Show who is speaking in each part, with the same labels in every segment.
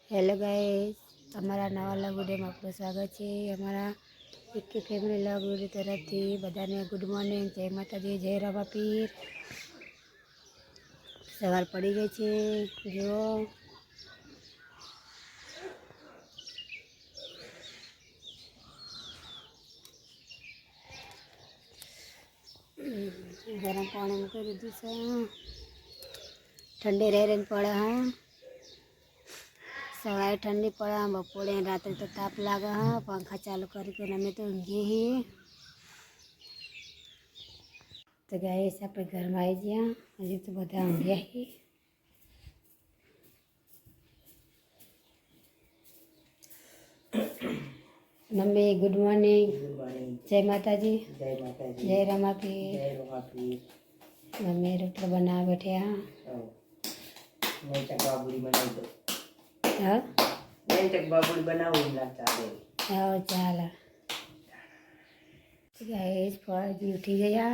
Speaker 1: Hello guys, અમારા નવા લવ વિડીયોમાં આપનું સ્વાગત છે। અમારા એક ફેમિલી લવ વિડીયો તરફથી બધાને ગુડ મોર્નિંગ, જય માતાજી, જય રામાપીર। સવાર પડી ગઈ છે, જો ગરમ પાણી મૂકી દીધું છે। ઠંડી રહી પડે હા, सवारे ठंडी पड़ा, बपोरे रात तो ताप लगा हाँ, पंखा चालू करके अमे तो ऊँघी ही। तो गए आप घर में आई गया, हजी तो बधा ऊँघ्या ही। मम्मी गुड मॉर्निंग, जय माताजी, जय रामापीर। मम्मी रोटला बना बैठे हाँ। हाँ
Speaker 2: बाबुड़ी बनाओ
Speaker 1: हाँ चाल गाइस, फौजी उठी गया।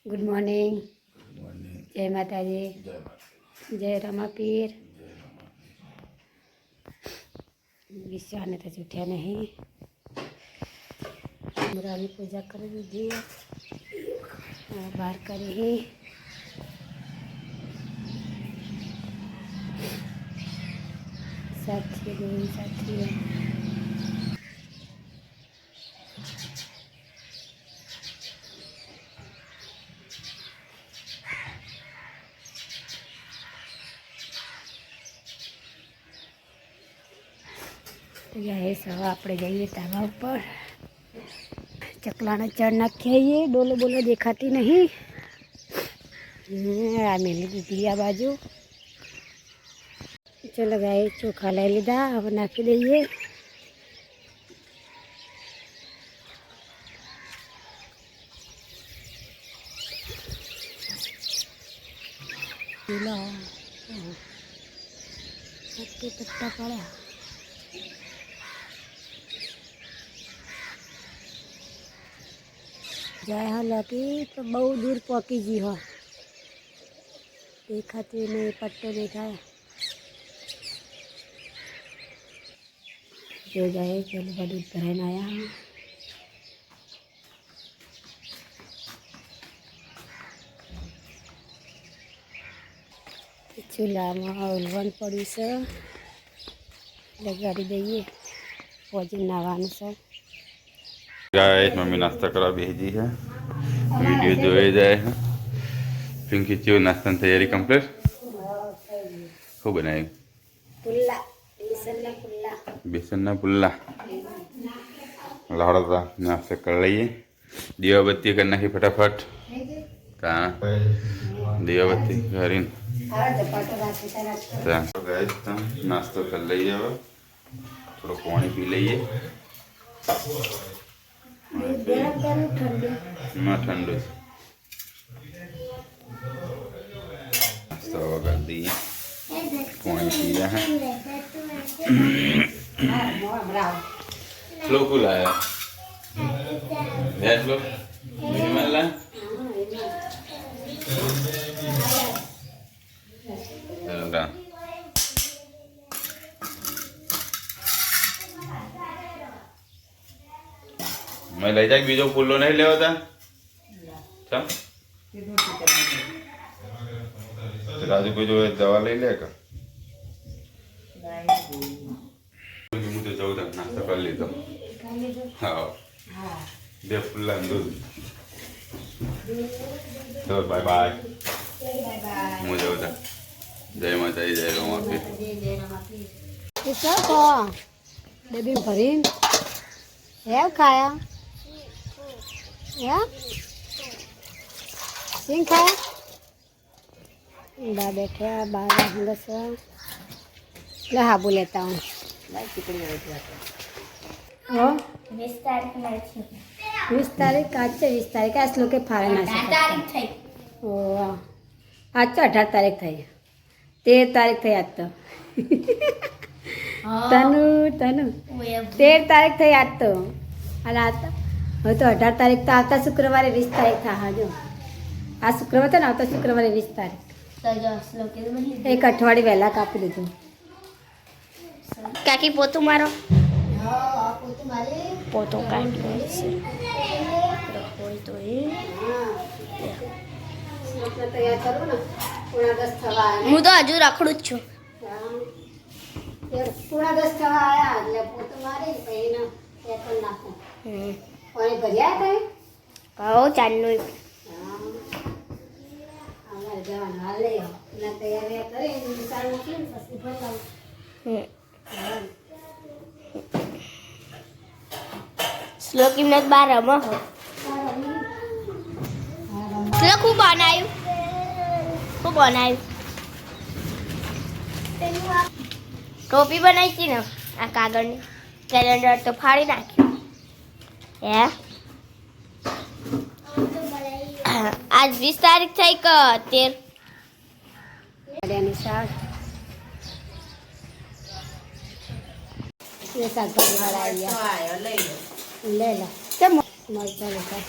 Speaker 1: गुड मॉर्निंग, जय माताजी, जय रामापीर। विश्वा ने तो उठा नहीं, रानी पूजा कर दी, बाहर करी ही। साथी गई साथी गाइस, હવે આપણે જઈએ ધાબા ઉપર। ચકલાને ચડ નાખીએ, ડોલો બોલો દેખાતી નહીં। આ મેલી દીધી આ બાજુ। चलो गाइस, चोखा लै लीधा, अब नाखी दीजिए। पत्ता पड़ा जाए हाँ लकी तो बहुत दूर पकी जी हो, देखाती नहीं, पट्टो देखा जो जाए। चलो बड़ी बहन आया हूँ, चूल्हा में उलवन पड़ी से लगाड़ी दईए। फौजी नहावानु से
Speaker 3: गाइस, मम्मी नाश्ता करा भेजी है, वीडियो जोए जाए है। पिंकी चो नाश्ता तैयारी कंप्लीट खूब बनाई।
Speaker 1: पुल्ला पुल्ला
Speaker 3: बेसन ना पुल्ला लहड़ा नाश्ता कर लीए। दिया बत्ती करना ही फटाफट, कहाँ दिया बत्ती करीन नाश्ता कर लीए। अब थोड़ा पानी पी लीए ना ठंडो नाश्ता कर दिए, पानी पी रहे हैं। स्लो को लाया स्लो मिनिमल ला मैं ले जाके बीजो फूलो नहीं ले होता राजू को जो दवा ले लेगा। मुझे जाऊ था नाश्ता कर ली तो हाँ दे फुल्ला दूध। तो बाय बाय, मुझे जाऊ था। जय माता दी, जय रामापीर।
Speaker 1: डब्बी भरीन है खाया या सिंह खाया। बा बैठे बारह हंगस हाबू लेता हूँ। 20 तारीख आज 20 तारीख आ श्लोके फाड़े ना ओ आज तो 18 तारीख थी, 13 तारीख थी आज तो। तनु तनु 13 तारीख थी आज तो, आज तो 18 तारीख तो आता शुक्रवार 20 तारीख था। हाँ जो आज शुक्रवार था ना, आता शुक्रवार 20 तारीख। एक अठवाडिये वहेला कापी दीधुं।
Speaker 4: કાકી પોતું મારો
Speaker 1: હા પોતું મારી
Speaker 4: પોતું કાઢી છે તો એ
Speaker 1: શ્લોકને તૈયાર કરું ને પૂણા 10 થવા આવ્યા.
Speaker 4: હું તો હજુ રખડું જ છું
Speaker 1: પૂણા 10 થવા આવ્યા એટલે પોતું મારી પછી એને એ પણ નાખું પાણી ભર્યા કઈ
Speaker 4: કહો ચાલનું
Speaker 1: અમારે જવાનું હાલ લઈ આવો એના તૈયારી કરી નિશાળ મૂકીને પછી ભરાવું.
Speaker 4: શ્લોક એમને બાર રમો હો શ્લોક હું બનાવ્યું ટોપી બનાવી હતી ને આ કાગળની કેલેન્ડર તો ફાડી નાખ્યું હે આજ 20 તારીખ થઈ કે 13
Speaker 1: નિશાળ એ શાકભાજી વાળા આવી ગયા.
Speaker 2: આયો લઈ લો
Speaker 1: લે લે કેમ મરચા લેતા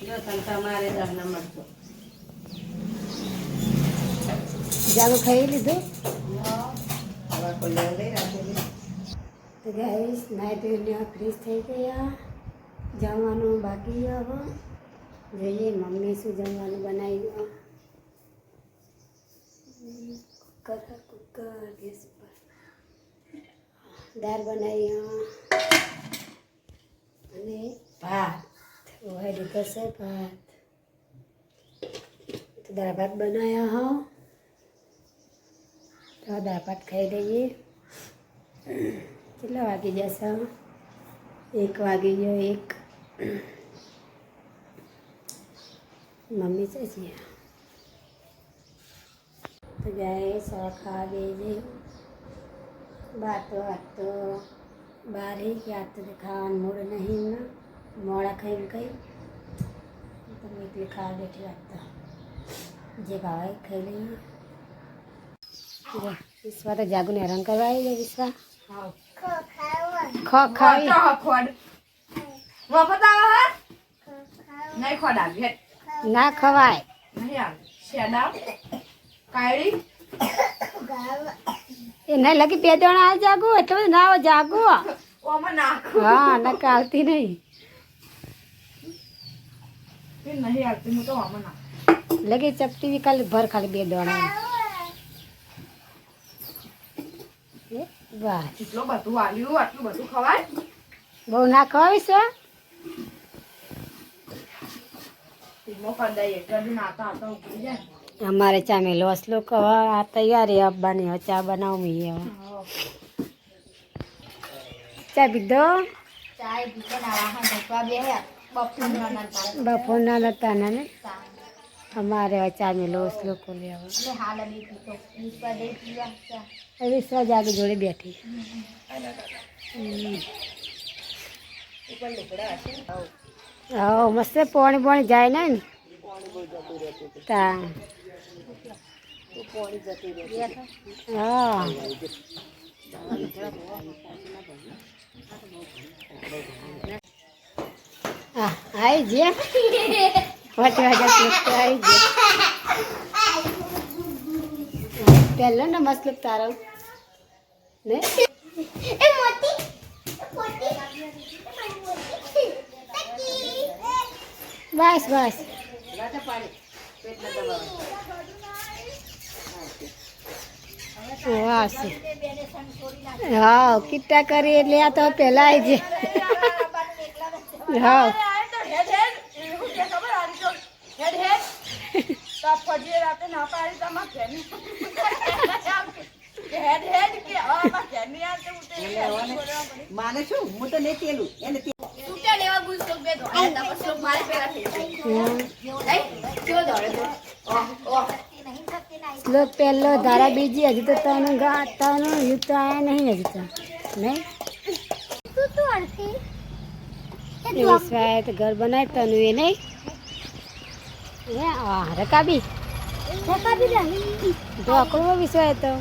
Speaker 2: જો તનકા મારે દાના મળતો
Speaker 1: જાગો ખાઈ લીધું
Speaker 2: હવે કોઈ લઈ રાખેલી
Speaker 1: તો ગાઈસ નાઈ ધોઈને ફ્રેશ થઈ ગયા. જમવાનું બાકી હવે જોઈએ મમ્મી શું જમવાનું બનાવ્યું. કુકર ગેસ પર દાળ બનાવી અને ભાત ઓહે દીકરશે ભાત તો દાળ ભાત બનાવ્યા હા તો દાળ ભાત ખાઈ લઈએ. કેટલા વાગી જશે 1 વાગી ગયો 1 મમ્મી છે તો જાય સવા ખાવા બેજે બાતો તો બહાર ગયા તો ખાવાનું મૂડ નહીં ને મોડા ખાઈને કઈ તમે એટલે ખાવા બેઠી રાખતા જે ભાવે ખાઈ લઈએ. વિશ્વા તો જાગુને હેરાન કરવા આવી જાય. વિશ્વા ખાવી ના ખવાય એ નહીં લગી 2 જણા આવે જાગુ એટલે બધું ના આવે જાગુ હા નકા આવતી નહીં લગી ચપટી બી ખાલી ભર ખાલી 2 દોણા વાહ બહુ ના ખવાવીશ અમારે ચા મેં લોસ લોકો આ તૈયારી આપવાની હવે ચા બનાવું હવે ચા પીધો બપોરના નતા ને અમારે હવે ચા મેં લોસ લોકો લેવા વિશ્વા જાગી જોડે બેઠી હા મસ્ત પાણી જાય ને તા હા આવી જે આવી જે પહેલો ને મસ્ત તારો ને બસ બસ હા કિટ્ટા કરી એટલે આ તો પેલા આવી જાય હા
Speaker 2: માને શું હું તો નહીં તેલું એને
Speaker 1: શ્લોક પહેલો ધારા બીજી હજી તો તનું યુદ્ધ તો આયા નહીં હજી તો નહીં વિશ્વાએ તો ઘર બનાવી તનું એ નહીં રકાબી ઢોકળો વિશ્વાએ તો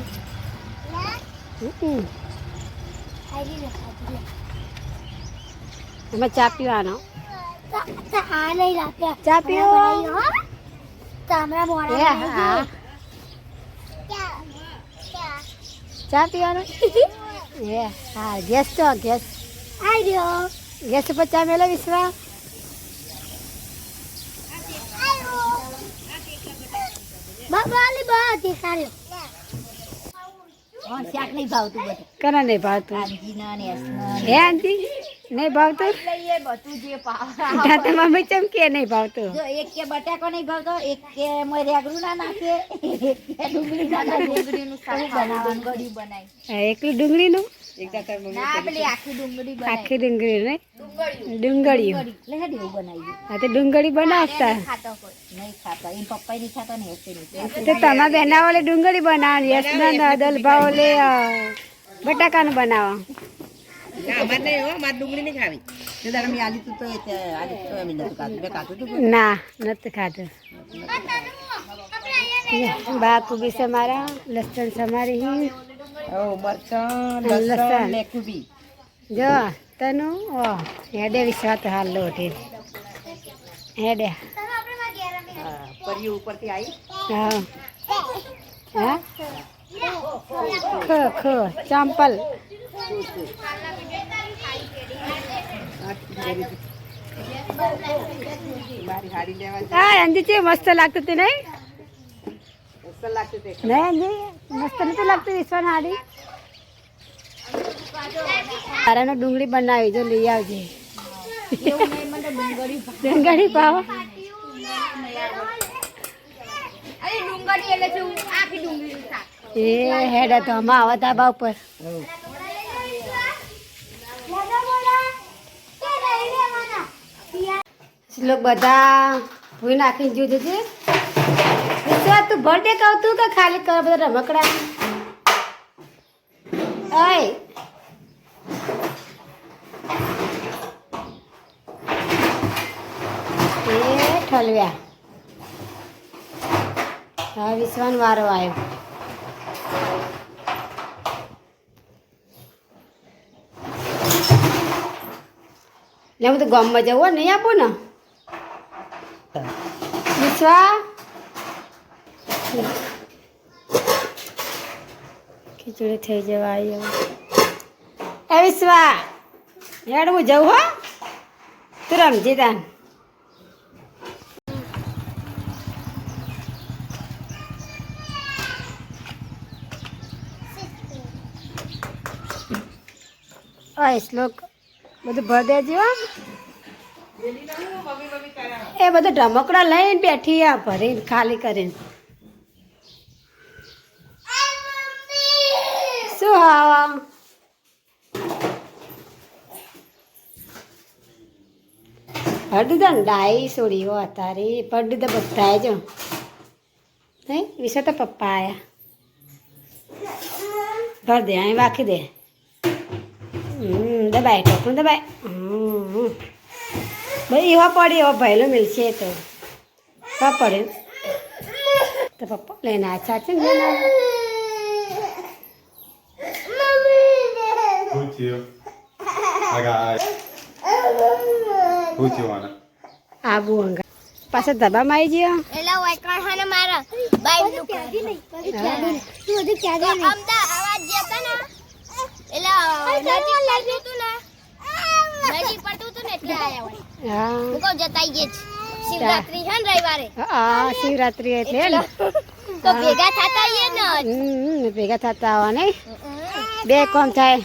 Speaker 1: એમાં ચા પીવાનો ચા પીવો ચા પીવાનું એ હા ગેસ તો ગેસ
Speaker 4: આવી ગયો
Speaker 1: ગેસ ઉપર ચા મેલો વિશ્વા
Speaker 4: બાબાલી બા દેખાડ્યો શાક નહીં ભાવતું બધું
Speaker 1: કના નહીં ભાવતું
Speaker 4: આંજીના ને એસના
Speaker 1: હે આંટી નહીં ભાવતું
Speaker 4: લઈએ બધું જે
Speaker 1: તાતા મમ્મી ચમકે નહીં ભાવતું
Speaker 4: જો એક કે બટાકો નહીં ભાવતો એક કે મોય રેગડું ના નાખે એક કે ડુંગળી ના નાખે ડુંગળીનું શાક બનાવવાનું ડુંગળી બનાવી
Speaker 1: હા, એકલું ડુંગળીનું
Speaker 4: ના પેલી આખી ડુંગળી બનાવી
Speaker 1: આખી ડુંગળી ને ડુંગળીઓ
Speaker 4: લે હેડી એવું બનાવી
Speaker 1: હા તો ડુંગળી બનાવતા
Speaker 4: ખાતો કોઈ નહીં ખાતા એમ પપ્પા નહીં ખાતા ને હેસે નહીં
Speaker 1: તો તમારા બેના ઓલે ડુંગળી બનાવવાની યશના દલ ભાવ ઓલે બટાકાનું બનાવો
Speaker 2: અમારે નહીં હો, અમારે ડુંગળી નહીં ખાવી તે દાડે મેં આલી તું તો આલી તો એમ નતું ખાતું મેં ખાતું હતું
Speaker 1: ના નથી ખાધું બાપુ બી સમારા લસણ સમારી
Speaker 2: ઓ મરચાં
Speaker 1: લસણ.
Speaker 2: લસણ ને કુબી
Speaker 1: જો તનુ ઓ હેડે વિશ્વાસ હાલ લોટી હેડે
Speaker 2: પરી ઉપરથી આવી
Speaker 1: હા હા ખો ખો ચાંપલ
Speaker 2: મારી હાડી લેવા
Speaker 1: હા અંજી છે મસ્ત લાગતું હતું નહીં
Speaker 2: અસલ લાગતું તે
Speaker 1: નહીં અંજી મસ્ત નથી લાગતું વિશ્વાસ હાડી તારાનો ડુંગળી બનાવી જો લઈ આવજે ડુંગળી પાવ
Speaker 4: ડુંગળી એટલે શું આખી ડુંગળીનું શાક
Speaker 1: એ હેડે તો આમાં આવા ધાબા ઉપર લોક બધા ભૂઈ નાખીને જોજે છે વિશ્વાસ તું બર્થડે કહું તું કે ખાલી કર બધા રમકડા ઓય એ ઠલવ્યા હા વિશ્વાન વારો આવ્યો લે હું તો ગામમાં જવું હોય નહીં આપું ને વિશ્વા ખીચડી થઈ જવા આવી એ વિશ્વા હેડ હું જવું હો તું રમજી તાન ઓય શ્લોક બધું ભર દેજો એ બધું ઢમકડા લઈને બેઠી આ ભરીને ખાલી કરીને શું હા હરદું ડાઈ સોડી હો તારી પડું તો બધા જો નહીં વિશે તો પપ્પા આયા ભર દે અહીં વાંકી દે દબાય ટોપણું દબાય ભાઈ એવા પડે એવા ભયલો મિલશે તો પડે તો પપ્પા લઈને આ ચાચી ને આબુ અંગા પાછા ધબામાં આવી ગયો
Speaker 4: એલા વાયકણ હાને મારા બાઈ નું ક્યાદી નહીં તું હજી ક્યાદી નહીં અમદાવાદ જતા ને એલા નજીક લાગ્યું તું ને નજીક પડતું તું ને એટલે આયા હોય
Speaker 1: હા
Speaker 4: હું કહું જતાઈ ગઈ શિવરાત્રી છે ને રવિવારે
Speaker 1: હા શિવરાત્રી એટલે ને
Speaker 4: તો ભેગા થતા આઈએ ને
Speaker 1: ભેગા થતા આવા નહીં બે કોમ થાય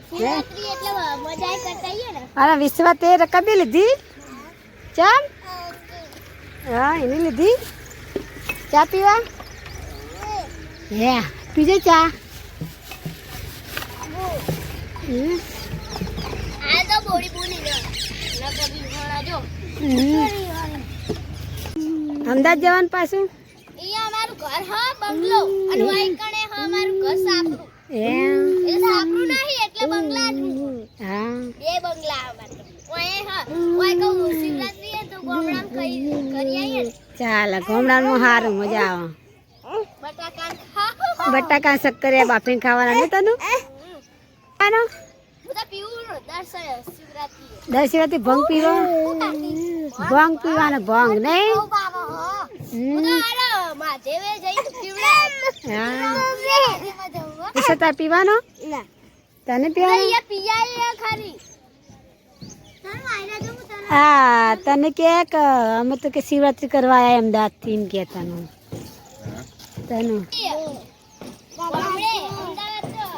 Speaker 4: શિવરાત્રી એટલે મજા કરતા આઈએ ને
Speaker 1: અને વિશ્વા તે રકબી લીધી ચા હા એની લીધી ચા પીવા હે પીજે ચા
Speaker 4: આ તો બોડી બોલી ને નકબી ઘણા જો
Speaker 1: અમદાવાદ જવાનું પાછું
Speaker 4: અહીંયા અમારું ઘર હા બંગલો અને વાયકણે હા અમારું ઘર સાપરું
Speaker 1: એમ
Speaker 4: એ સાપરું નહીં એટલે બંગલા
Speaker 1: હા
Speaker 4: બે બંગલા અમારે ઓય હા ઓય કહું શિવરાત્રી હે તો ગોમડામ કરી આઈએ ને
Speaker 1: ચાલ ગામડામાં સારું મજા આવે
Speaker 4: બટાકા ખાઓ
Speaker 1: બટાકા શક્કરિયા બાફીને ખાવાના નહીં તનું આનો
Speaker 4: હું તો પીવું દર શિવરાત્રી
Speaker 1: દશરાથી ભંગ પીવો ભંગ પીવાનો ભંગ નહીં
Speaker 4: હું તો આરા મહાદેવે જઈને પીવડાવ
Speaker 1: હા પૈસા તાર પીવાનો
Speaker 4: ના
Speaker 1: તને પીવાનો
Speaker 4: ये पिया खाली
Speaker 1: હા તને કે અમે તો કે શિવરાત્રી કરવા આવ્યા અમદાવાદથી એમ કે તને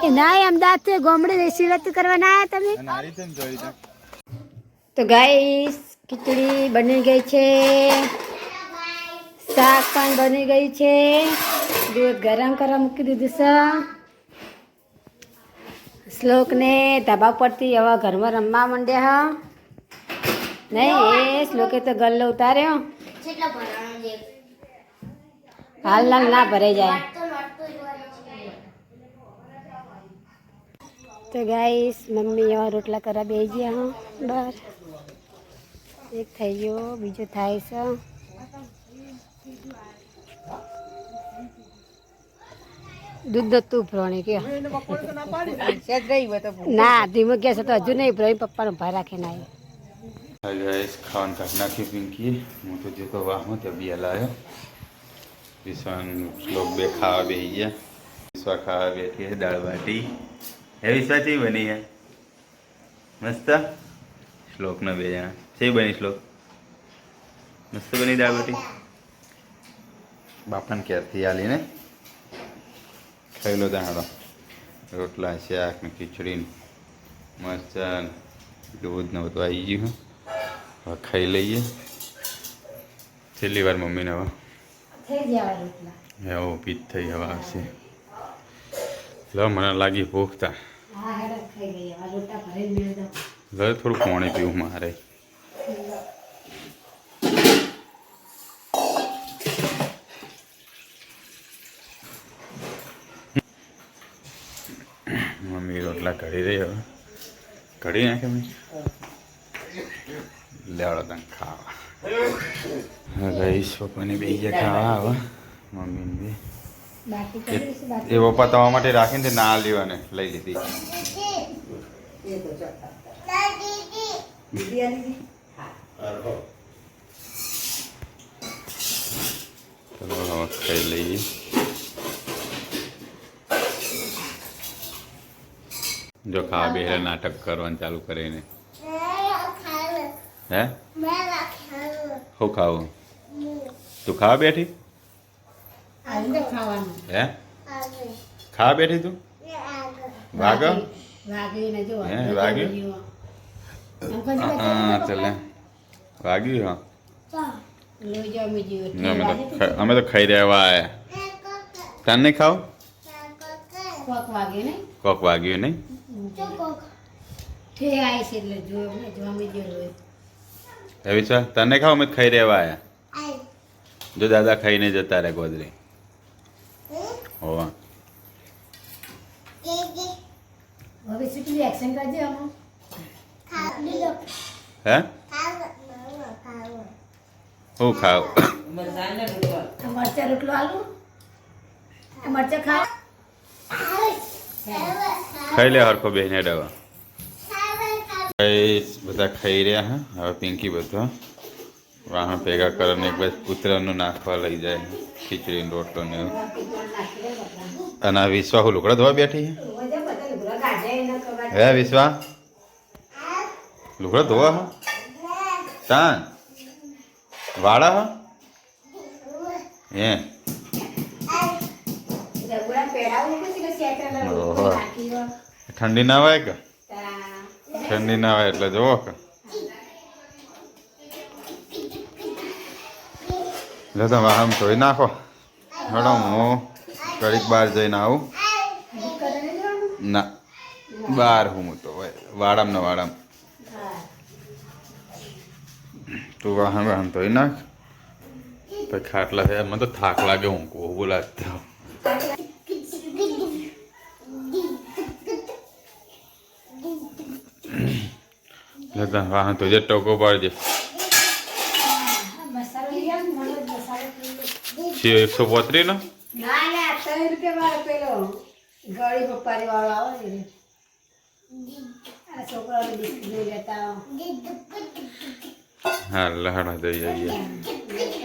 Speaker 1: એ ના અમદાવાદથી ગામડે શિવરાત્રી કરવા ના આવ્યા તમે તો ગાઈસ ખીચડી બની ગઈ છે શાક પણ બની ગઈ છે દૂધ ગરમ કરવા મૂકી દીધું છે શ્લોકને ધાબા પરથી હવે ઘરમાં રમવા માંડ્યા હા નહીં એ શ્લોકે તો ગલ્લો ઉતાર્યો હાલ ના ભરાઈ જાય તો ગાઈસ મમ્મી એવા રોટલા કરવા બેસી ગયા હા બહાર એક થઈ ગયો બીજો થાય છે દૂધ નતું ઉભરાણી કે
Speaker 2: સેજ રહી હોય તો
Speaker 1: ના ધીમો ગેસ હતો હજુ નહીં ઉભરાણી પપ્પાનો ભાઈ રાખે ના
Speaker 3: गाइस खान काट नाखी पिंकी હું તો જે તો વાહમાં ત્યાં બી લાયો વિશ્વાન શ્લોક બે ખાવા બેસી ગયા વિશ્વા ખાવા બેઠી है दाल बाटी है विश्वा चई बनी है मस्त श्लोक ने बे जना चई बनी श्लोक मस्त बनी दाल बाटी बापन क्यारथी आली ने खाई लो दाड़ो रोटला शाक ने खीचड़ी मरचां दूध ने બધું આવી ગયું હવે ખાઈ લઈએ છેલ્લી વાર મમ્મીને હવે
Speaker 1: થઈ ગયા રોટલા
Speaker 3: એવો પીત થઈ હવે આવશે લો મને લાગી ભૂખતા
Speaker 1: હા હેડા ખાઈ ગયા રોટા ભરીને મેળ દો
Speaker 3: લો થોડું પાણી પીવું મારે મમ્મી રોટલા ઘડી રહી હવે ઘડી નાખે મમ્મી લેવડો તને ખાવા ગઈશ પપ્પાને બે ગયા ખાવા હવે મમ્મીને બી
Speaker 1: બાકી કરી છે બાકી
Speaker 3: એ પપ્પા તમારા માટે રાખીને તે ના લેવાને લઈ લીધી ચલો હવે ખાઈ લઈએ જો ખાવા બે નાટક કરવાનું ચાલુ કરીને હે શું ખાવું તું ખાવા બેઠી
Speaker 1: આવીને ખાવાનું
Speaker 3: હે ખાવા બેઠી તું વાગ
Speaker 1: વાગીને જો
Speaker 3: હે વાગ્યું હા ચાલે વાગ્યું હા
Speaker 1: લઈ જાઓ બીજી
Speaker 3: અમે તો ખાઈ રહ્યા આયા તને નહીં ખાવ
Speaker 1: કોક વાગે ને
Speaker 3: કોક વાગ્યું નહીં
Speaker 1: ઠે આવી છે એટલે જોવા બીજો હોય
Speaker 3: એવી છે તને ખાવ અમે તો ખાઈ રહ્યા આયા જો દાદા ખાઈને જતા રહે ગોદરી હોવા
Speaker 1: હવે સીટલી એક્શન કરજે આમાં
Speaker 3: હે હું ખાવ
Speaker 1: મરચા રોટલો આલુ મરચા ખાવ
Speaker 3: ખાઈ લે હરખો બેને ડવા બધા ખાઈ રહ્યા હા હવે પિંકી બધા વાહણ ભેગા કરીને એક બાજુ કૂતરાનું નાખવા લઈ જાય ખીચડી રોટલો ને એવું. અને આ વિશ્વા હું લુગડા ધોવા બેઠી હે વિશ્વા લુગડા ધોવા હા તાન વાળા હા હે ઓહો. ઠંડી ના હોય કે ઠંડી ના હોય એટલે જોવો કે લે તો વાહન ધોઈ નાખો મેડમ હું ઘડીક બહાર જઈને આવું ના બહાર હું તો વાડામ ને વાડામ તું વાહન ધોઈ નાખ પછી ખાટલા થયા મને તો થાક લાગે હું કહું બોલાતા લેતા વાહન તો જે ટોકો પાડજે છે 135 નો
Speaker 1: ના ના 3 રૂપિયા વાળો પેલો ગળી પપ્પારી વાળો આવે ને આ છોકરાઓને બિસ્કિટ લઈ લેતા
Speaker 3: હા લહડા દઈ જઈએ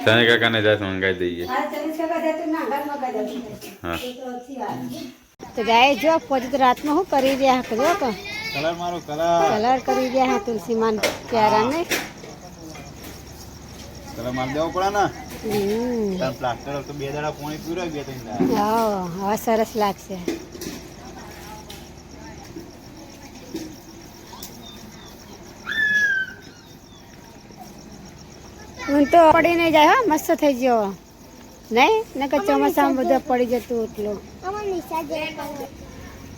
Speaker 3: તને કાકાને જાત મંગાઈ દઈએ
Speaker 1: હા 40 ટકા દે તો ના ઘરમાં કાઢી
Speaker 3: હા.
Speaker 1: તો ઓછી આવે તો ગાય જો પછી તો રાતમાં શું કરી રહ્યા હતો જો તો
Speaker 3: કલર મારો કલર
Speaker 1: કરી રહ્યા હા તુલસીમાન પ્યારાને
Speaker 3: કલર માર દેવો પડે ને
Speaker 1: હમ
Speaker 3: તાર પ્લાસ્ટર તો 2 દાડા પાણી પીવરાય 2-3 દાડા
Speaker 1: હા હવે સરસ લાગશે હું તો પડી નહીં જાય હા મસ્ત થઈ ગયો નહીં નકર ચોમાસામાં બધું પડી જતું એટલું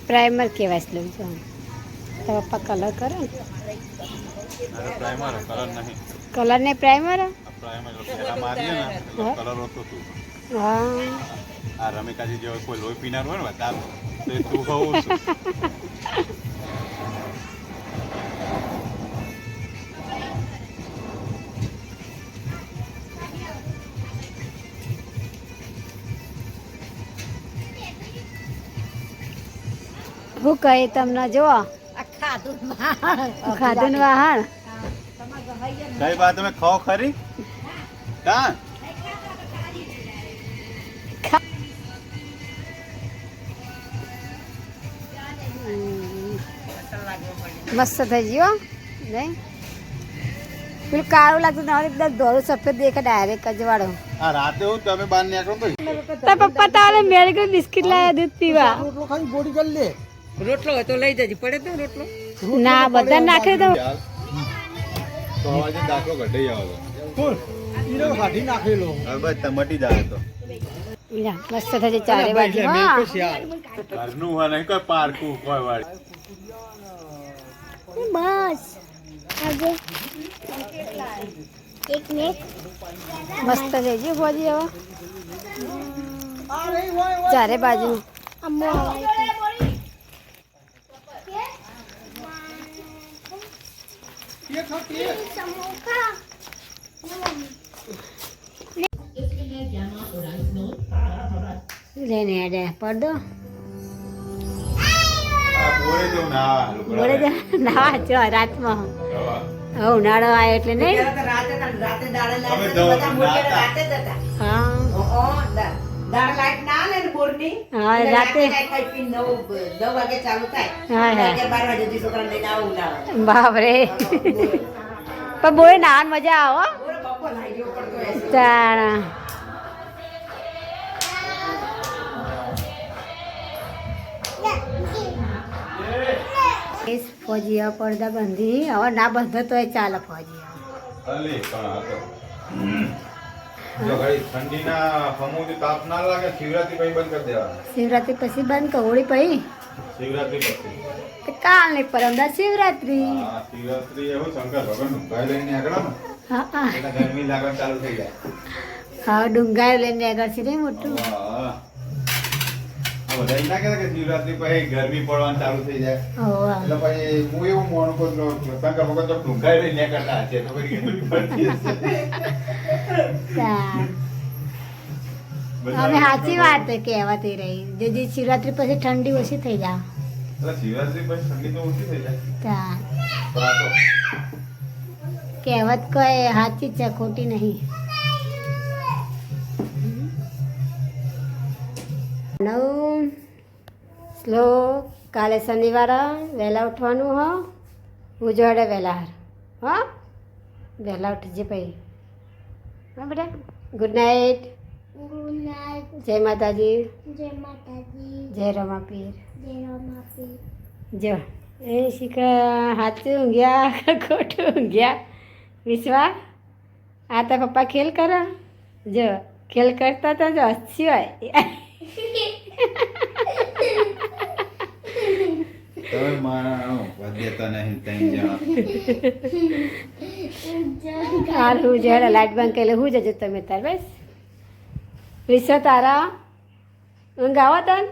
Speaker 1: પ્રાઇમર કહેવાય છે તો પપ્પા કલર કરે ને
Speaker 3: અરે પ્રાઇમર કલર નહીં
Speaker 1: કલર નહીં પ્રાઇમર
Speaker 3: પ્રાઇમર પેલા મારીએ ને એટલે કલર હોતો તું
Speaker 1: હા
Speaker 3: આ રમેકાજી જેવો કોઈ લોહી પીનાર હોય ને વધારે તો એ તું હોવું છું
Speaker 1: હું કહે તમને જો ખાધું વાહણ
Speaker 3: કઈ વાત તમે ખાઓ ખરી કા
Speaker 1: મસ્ત થઈ ગયો નહીં પેલું કાળું લાગતું ને એકદમ ધોળું સફેદ દેખે ડાયરેક્ટ અજવાળો
Speaker 3: આ રાતે હું તમે બહાર નીકળો તો
Speaker 1: તાર પપ્પા તારે મેળ ગયું બિસ્કિટ લાયા દૂધ પીવા
Speaker 2: રોટલો હોય તો લઈ જજે પડે તો રોટલો
Speaker 1: ના બધા નાખે તો
Speaker 3: તો આજે દાખલો ઘટે આવો હવે બસ ટમાટી જાય તો
Speaker 1: લા, મસ્ત થઈ જાય ચારે બાજુ હા
Speaker 3: ઘરનું હોય નહીં કોઈ પારકું કોઈ વાળી
Speaker 4: બસ આજે એક મિનિટ
Speaker 1: મસ્ત થઈ ગયું ભોજી હવે ચારે બાજુ
Speaker 4: અમ્મો સમોસા
Speaker 1: લઈને અડે પડદો
Speaker 3: બોરે તો ના
Speaker 1: બોલે ના જો રાતમાં હવે ઉનાળો આવ્યો એટલે નહીં
Speaker 2: રાતે દાડે
Speaker 3: અમે
Speaker 2: લાઈટ
Speaker 3: દવા
Speaker 2: બધા મોટા
Speaker 3: નાતા.
Speaker 2: રાતે જ હતા
Speaker 1: હા
Speaker 2: દાડે લાઈટ ના આલે ને બોરની
Speaker 1: હા,
Speaker 2: એટલે
Speaker 1: રાતે.
Speaker 2: લાઈટ ખાઈ પીને 9 વાગે ચાલુ થાય
Speaker 1: હા, હા.
Speaker 2: 11 12 વાગે સુધી છોકરાને લઈને આવું ઉલાવે
Speaker 1: બાપરે પણ બોય નાન મજા આવો
Speaker 2: બોરે બપોર લાઈ ગયો પડતો હશે
Speaker 1: તાણા ફોજી હવે પડદા બંધી હવે ના બંધો તો ચાલે ફોજી
Speaker 3: અલી પણ આ તો જો ઘડી ઠંડીના ફમુથી તાપ ના લાગે શિવરાત્રી પછી બંધ કરી દેવાનું
Speaker 1: શિવરાત્રી પછી બંધ કે હોળી પછી
Speaker 3: શિવરાત્રી પછી
Speaker 1: તો કાલ નહીં પરમદા શિવરાત્રી
Speaker 3: હા શિવરાત્રી એવું શંકર ભગવાન ઊંઘાઈ લઈને આગળ ને
Speaker 1: હા હા
Speaker 3: એટલે ગરમી લાગવાનું ચાલુ થઈ જાય
Speaker 1: હા ડુંગાઈ લઈને આગળ છે ને મોટું
Speaker 3: વાહ. આ બધા એમ ના કહેતા કે શિવરાત્રી પછી ગરમી પડવાનું ચાલુ થઈ જાય
Speaker 1: હોવા
Speaker 3: એટલે પછી હું એવું મોણું કહું તો શંકર ભગવાન તો ઊંઘાઈ લઈને કરતા હશે તો પછી ગરમી પડતી હશે બધા
Speaker 1: અમે સાચી વાત કહેવાતી રહી જે શિવરાત્રી પછી ઠંડી ઓછી થઈ જાય
Speaker 3: એટલે શિવરાત્રી પછી ઠંડી તો ઓછી થઈ જાય
Speaker 1: તા
Speaker 3: પણ આ તો
Speaker 1: કહેવત કોઈ સાચી છે ખોટી નહીં નવ શ્લોક કાલે શનિવાર વહેલા ઉઠવાનું હો હું જોડે વહેલા હો વહેલા ઉઠજે પછી હા બેટા ગુડ નાઇટ
Speaker 4: ગુડ નાઇટ
Speaker 1: જય માતાજી
Speaker 4: જય માતાજી
Speaker 1: જય રમાપીર
Speaker 4: જય રમાપી
Speaker 1: જો એ શીખા હાથું ઊંઘ્યા ખોટું ઊંઘ્યા વિશ્વા આ તો પપ્પા ખેલ કરો જો ખેલ કરતા હતા જો હસી હોય
Speaker 3: તમે માણો વધ્યતા નહીં તઈ જણા
Speaker 1: હાલ હું જયારે લાઈટ બંધ કરી હું જજો તમે તાર બસ વિશ્વા તારા ઊંઘ આવો તન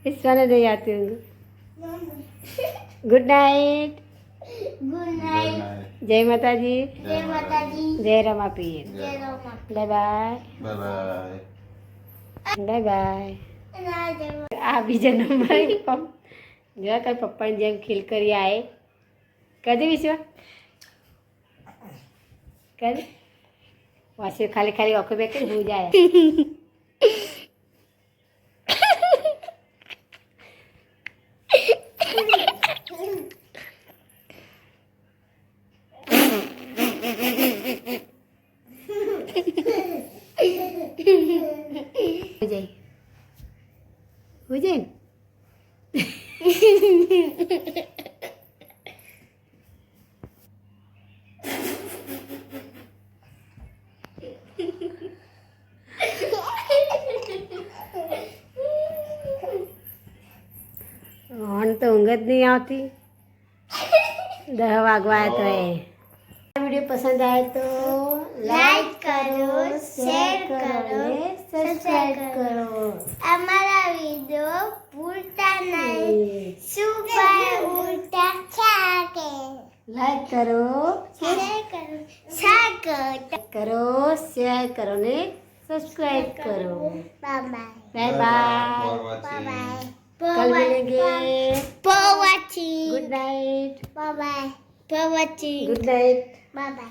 Speaker 1: વિશ્વાને નહીં આવતી ઊંઘ ગુડ નાઇટ
Speaker 4: ગુડ નાઇટ
Speaker 1: જય માતાજી
Speaker 4: જય માતાજી
Speaker 1: જય રમાપીર
Speaker 4: જય રમાપી
Speaker 1: બાય
Speaker 3: બાય
Speaker 1: બાય બાય
Speaker 4: ના જય
Speaker 1: આ બીજા નંબર જો કઈ પપ્પાની જેમ ખીલ કરી આએ કદી વિશ્વા કદી વાસી ખાલી ખાલી આંખો બે કરી હું જાય हो जाए तो ऊँघ ज नहीं आती 10 वागवा तो है। वीडियो पसंद आए तो
Speaker 4: लाइक करो, शेयर करो,
Speaker 1: सब्सक्राइब करो।
Speaker 4: हमारा वीडियो भूलता नहीं, सुबह उठा छाके
Speaker 1: लाइक करो,
Speaker 4: शेयर करो, छाके
Speaker 1: शेयर करो ने सब्सक्राइब करो।
Speaker 4: Bye bye
Speaker 1: bye bye.
Speaker 4: Bye bye
Speaker 1: कल मिलेंगे।
Speaker 4: पवाची
Speaker 1: गुड नाइट।
Speaker 4: बाय बाय पवाची
Speaker 1: good night.
Speaker 4: Bye bye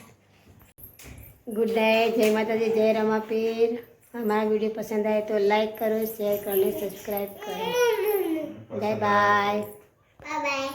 Speaker 1: good night. जय माता दी, जय रमापीर। हमारा वीडियो पसंद आए तो लाइक करो, शेयर करो, सब्सक्राइब करो। Bye bye.
Speaker 4: Bye bye.